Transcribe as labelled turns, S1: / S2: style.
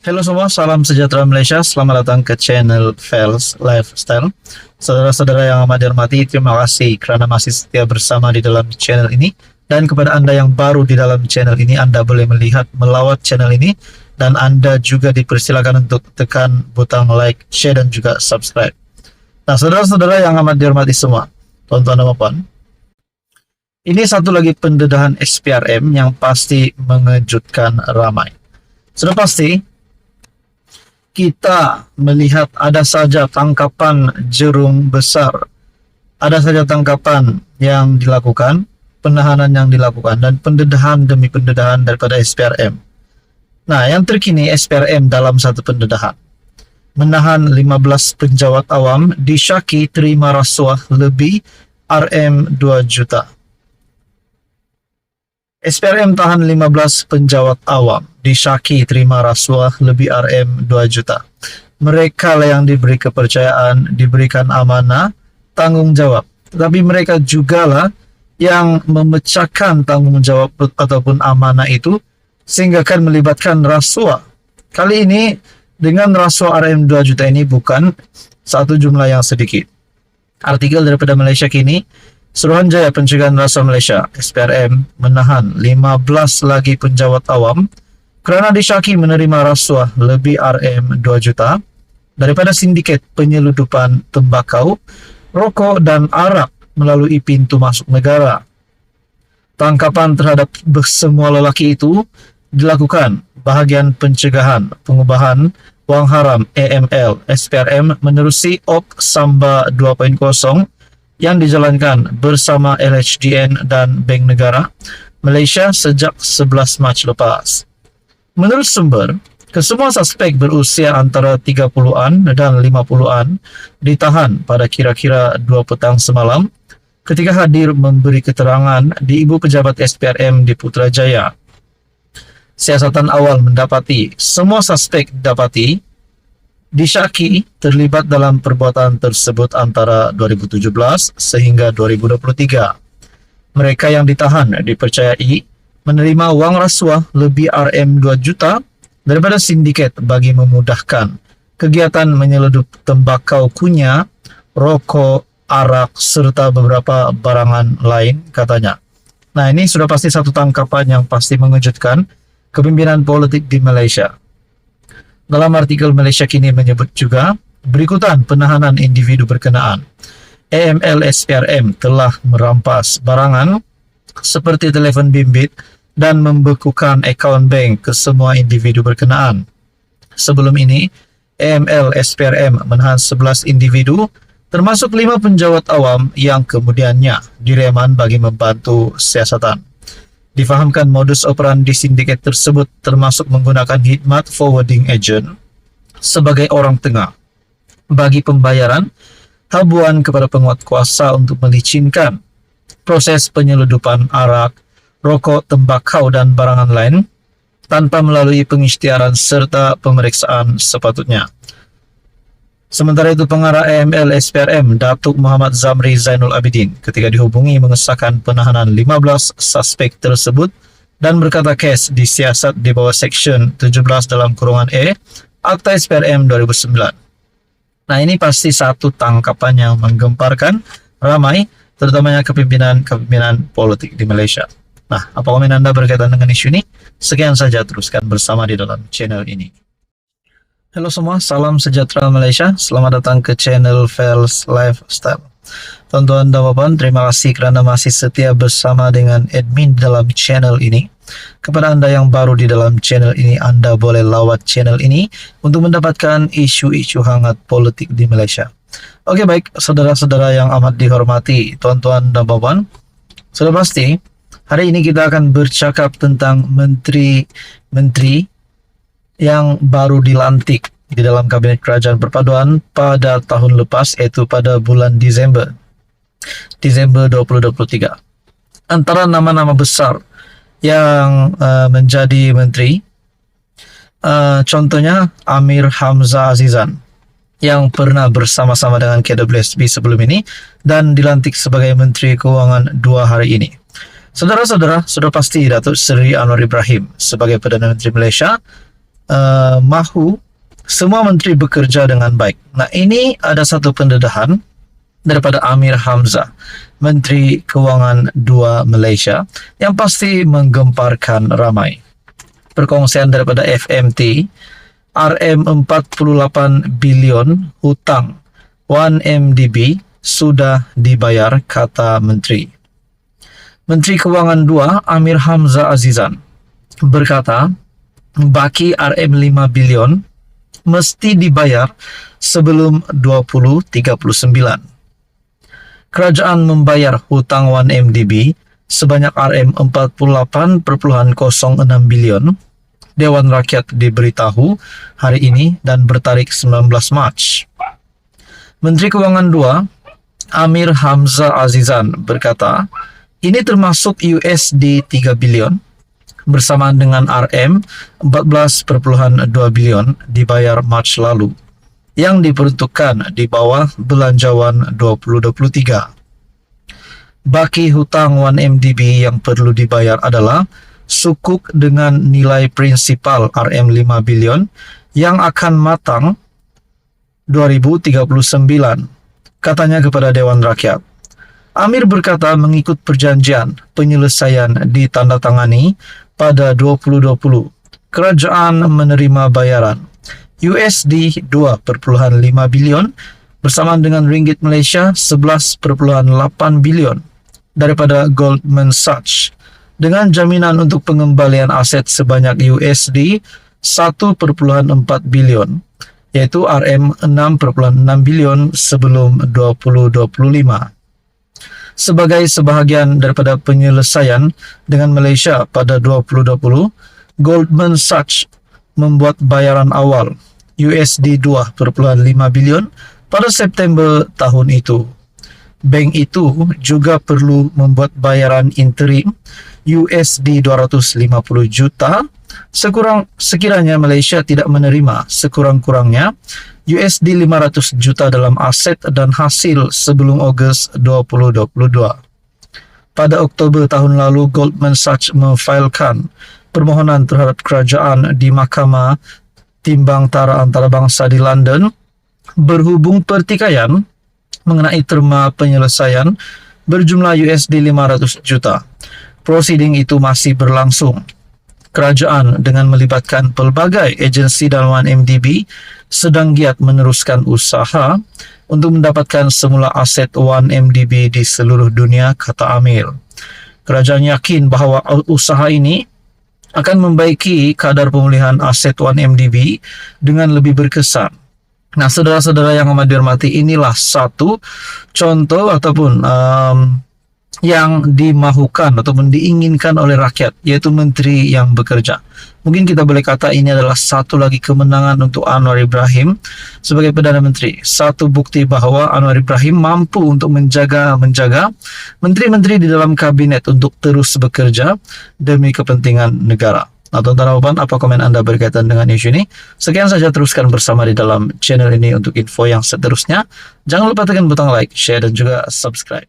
S1: Halo semua, salam sejahtera Malaysia. Selamat datang ke channel Fels Lifestyle. Saudara-saudara yang amat dihormati, terima kasih kerana masih setia bersama di dalam channel ini. Dan kepada Anda yang baru di dalam channel ini, Anda boleh melihat melawat channel ini. Dan Anda juga dipersilakan untuk tekan butang like, share dan juga subscribe. Nah, saudara-saudara yang amat dihormati semua, tuan-tuan dan puan, ini satu lagi pendedahan SPRM yang pasti mengejutkan ramai. Sudah pasti, kita melihat ada saja tangkapan jerung besar, ada saja tangkapan yang dilakukan, penahanan yang dilakukan, dan pendedahan demi pendedahan daripada SPRM. Nah, yang terkini SPRM dalam satu pendedahan menahan 15 penjawat awam disyaki terima rasuah lebih RM 2 juta. SPRM tahan 15 penjawat awam disyaki terima rasuah lebih RM 2 juta. Mereka lah yang diberi kepercayaan, diberikan amanah, tanggung jawab. Tetapi mereka jugalah yang memecahkan tanggung jawab ataupun amanah itu sehingga akan melibatkan rasuah. Kali ini dengan rasuah RM 2 juta ini bukan satu jumlah yang sedikit. Artikel daripada Malaysia Kini, Suruhanjaya Pencegahan Rasuah Malaysia (SPRM) menahan 15 lagi penjawat awam kerana disyaki menerima rasuah lebih RM 2 juta daripada sindiket penyeludupan tembakau, rokok dan arak melalui pintu masuk negara. Tangkapan terhadap semua lelaki itu dilakukan bahagian pencegahan pengubahan wang haram AML SPRM menerusi OP Samba 2.0 yang dijalankan bersama LHDN dan Bank Negara Malaysia sejak 11 Mac lepas. Menurut sumber, kesemua suspek berusia antara 30-an dan 50-an ditahan pada kira-kira 2 petang semalam ketika hadir memberi keterangan di Ibu Pejabat SPRM di Putrajaya. Siasatan awal mendapati semua suspek didapati disyaki terlibat dalam perbuatan tersebut antara 2017 sehingga 2023. Mereka yang ditahan dipercayai menerima wang rasuah lebih RM 2 juta daripada sindiket bagi memudahkan kegiatan menyeludup tembakau kunyah, rokok, arak serta beberapa barangan lain katanya. Nah, ini sudah pasti satu tangkapan yang pasti mengejutkan kepimpinan politik di Malaysia. Dalam artikel Malaysia Kini menyebut juga, berikutan penahanan individu berkenaan. AML SPRM telah merampas barangan seperti telefon bimbit dan membekukan akaun bank ke semua individu berkenaan. Sebelum ini, AML SPRM menahan 11 individu termasuk 5 penjawat awam yang kemudiannya direman bagi membantu siasatan. Difahamkan modus operandi sindiket tersebut termasuk menggunakan khidmat forwarding agent sebagai orang tengah bagi pembayaran habuan kepada penguat kuasa untuk melicinkan proses penyeludupan arak, rokok, tembakau dan barangan lain tanpa melalui pengisytiharan serta pemeriksaan sepatutnya. Sementara itu, pengarah AML SPRM Datuk Muhammad Zamri Zainul Abidin ketika dihubungi mengesahkan penahanan 15 suspek tersebut dan berkata kes disiasat di bawah Seksyen 17 dalam kurungan E Akta SPRM 2009. Nah, ini pasti satu tangkapan yang menggemparkan ramai, terutamanya kepimpinan politik di Malaysia. Nah, apa komen Anda berkaitan dengan isu ini? Sekian saja, teruskan bersama di dalam channel ini. Halo semua, salam sejahtera Malaysia. Selamat datang ke channel Fels Lifestyle. Tuan-tuan dan puan, terima kasih kerana masih setia bersama dengan admin dalam channel ini. Kepada Anda yang baru di dalam channel ini, Anda boleh lawat channel ini untuk mendapatkan isu-isu hangat politik di Malaysia. Oke, baik, saudara-saudara yang amat dihormati, tuan-tuan dan puan, sudah pasti hari ini kita akan bercakap tentang menteri-menteri yang baru dilantik di dalam Kabinet Kerajaan Perpaduan pada tahun lepas, iaitu pada bulan Disember 2023. Antara nama-nama besar yang menjadi menteri, contohnya Amir Hamzah Azizan yang pernah bersama-sama dengan KWSP sebelum ini dan dilantik sebagai Menteri Keuangan 2 hari ini. Saudara-saudara, sudah pasti Datuk Seri Anwar Ibrahim sebagai Perdana Menteri Malaysia mahu semua menteri bekerja dengan baik. Nah, ini ada satu pendedahan daripada Amir Hamzah, Menteri Kewangan 2 Malaysia, yang pasti menggemparkan ramai. Perkongsian daripada FMT, RM48 bilion hutang 1MDB sudah dibayar, kata Menteri. Menteri Kewangan 2 Amir Hamzah Azizan berkata, baki RM5 bilion mesti dibayar sebelum 2039. Kerajaan membayar hutang 1MDB sebanyak RM48.06 bilion. Dewan Rakyat diberitahu hari ini dan bertarikh 19 Mac. Menteri Kewangan 2 Amir Hamzah Azizan berkata, ini termasuk USD 3 bilion bersamaan dengan RM 14.2 bilion dibayar Mac lalu yang diperuntukkan di bawah Belanjawan 2023. Baki hutang 1MDB yang perlu dibayar adalah sukuk dengan nilai prinsipal RM5 bilion yang akan matang 2039, katanya kepada Dewan Rakyat. Amir berkata mengikut perjanjian penyelesaian ditandatangani pada 2020, kerajaan menerima bayaran USD 2.5 bilion bersamaan dengan ringgit Malaysia 11.8 bilion daripada Goldman Sachs dengan jaminan untuk pengembalian aset sebanyak USD 1.4 bilion, yaitu RM 6.6 bilion sebelum 2025. Sebagai sebahagian daripada penyelesaian dengan Malaysia pada 2020, Goldman Sachs membuat bayaran awal USD 2.5 bilion pada September tahun itu. Bank itu juga perlu membuat bayaran interim USD 250 juta sekiranya Malaysia tidak menerima sekurang-kurangnya USD 500 juta dalam aset dan hasil sebelum Ogos 2022. Pada Oktober tahun lalu, Goldman Sachs memfailkan permohonan terhadap kerajaan di Mahkamah Timbang Tara Antarabangsa di London berhubung pertikaian mengenai terma penyelesaian berjumlah USD 500 juta. Prosiding itu masih berlangsung. Kerajaan dengan melibatkan pelbagai agensi dan 1MDB sedang giat meneruskan usaha untuk mendapatkan semula aset 1MDB di seluruh dunia, kata Amir. Kerajaan yakin bahawa usaha ini akan membaiki kadar pemulihan aset 1MDB dengan lebih berkesan. Nah, saudara-saudara yang amat dihormati, inilah satu contoh ataupun yang dimahukan ataupun diinginkan oleh rakyat, yaitu menteri yang bekerja. Mungkin kita boleh kata ini adalah satu lagi kemenangan untuk Anwar Ibrahim sebagai Perdana Menteri. Satu bukti bahawa Anwar Ibrahim mampu untuk menjaga menteri-menteri di dalam kabinet untuk terus bekerja demi kepentingan negara. Nah, tuan-tuan dan puan, apa komen anda berkaitan dengan isu ini? Sekian saja, teruskan bersama di dalam channel ini untuk info yang seterusnya. Jangan lupa tekan butang like, share dan juga subscribe.